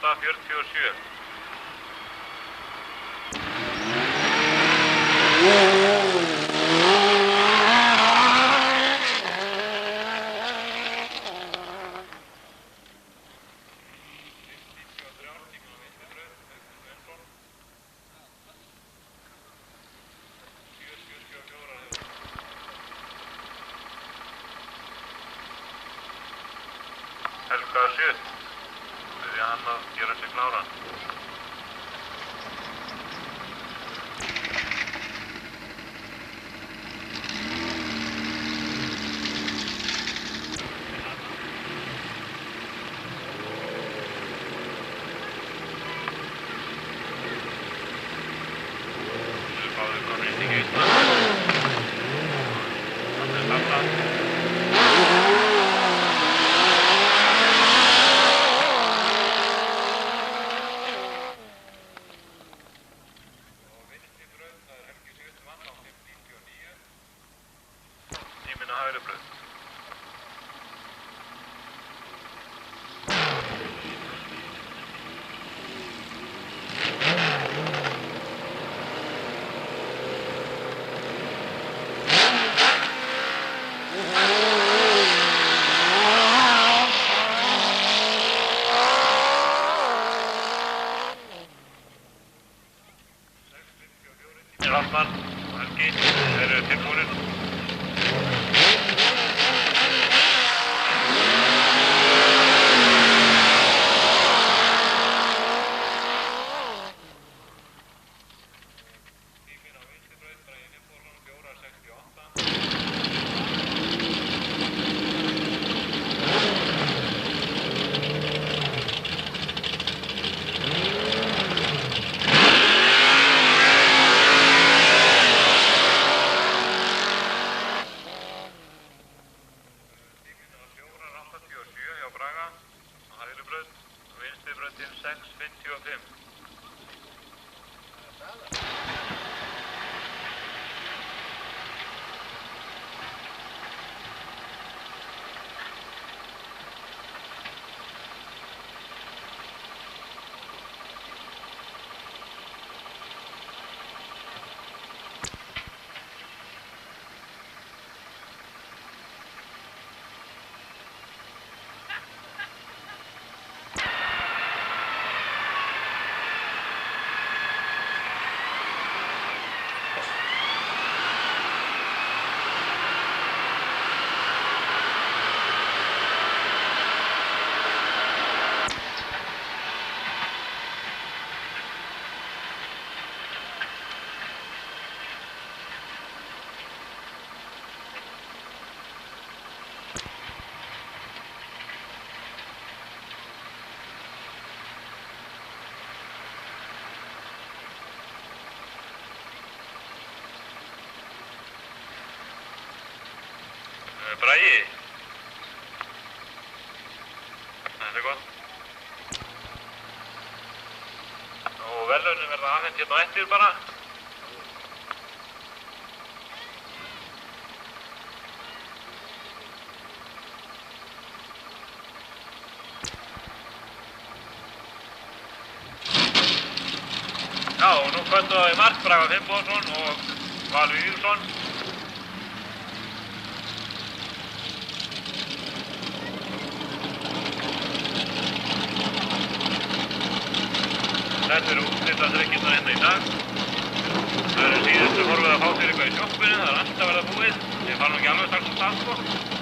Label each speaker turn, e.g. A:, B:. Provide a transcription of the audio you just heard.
A: 8:47. Helga 7. Byrja hann að gera sig kláran. Báðir komnir í geisla. Þannig er starta. Tíminn á hægri braut. Rafmann og Helgi eru tilbúinir. Tíminn á vinstri braut, Bragi Finnbogason, 4:68. Hjá Braga á hægri braut og vinstri brautin 6:55. Bragi. Þetta er gott. Og verðlaunin verða afhent hérna á eftir bara. Já, og nú kvöldu það í mark Bragi Finnbogason og Valur Víðsson. Þetta eru úrslitadrykkirnar hérna í dag. Það eru síðustu horfið að fá sér eitthvað í sjoppunni, það er alltaf verið að búið. Ég fara nú ekki alveg strax á stað sko.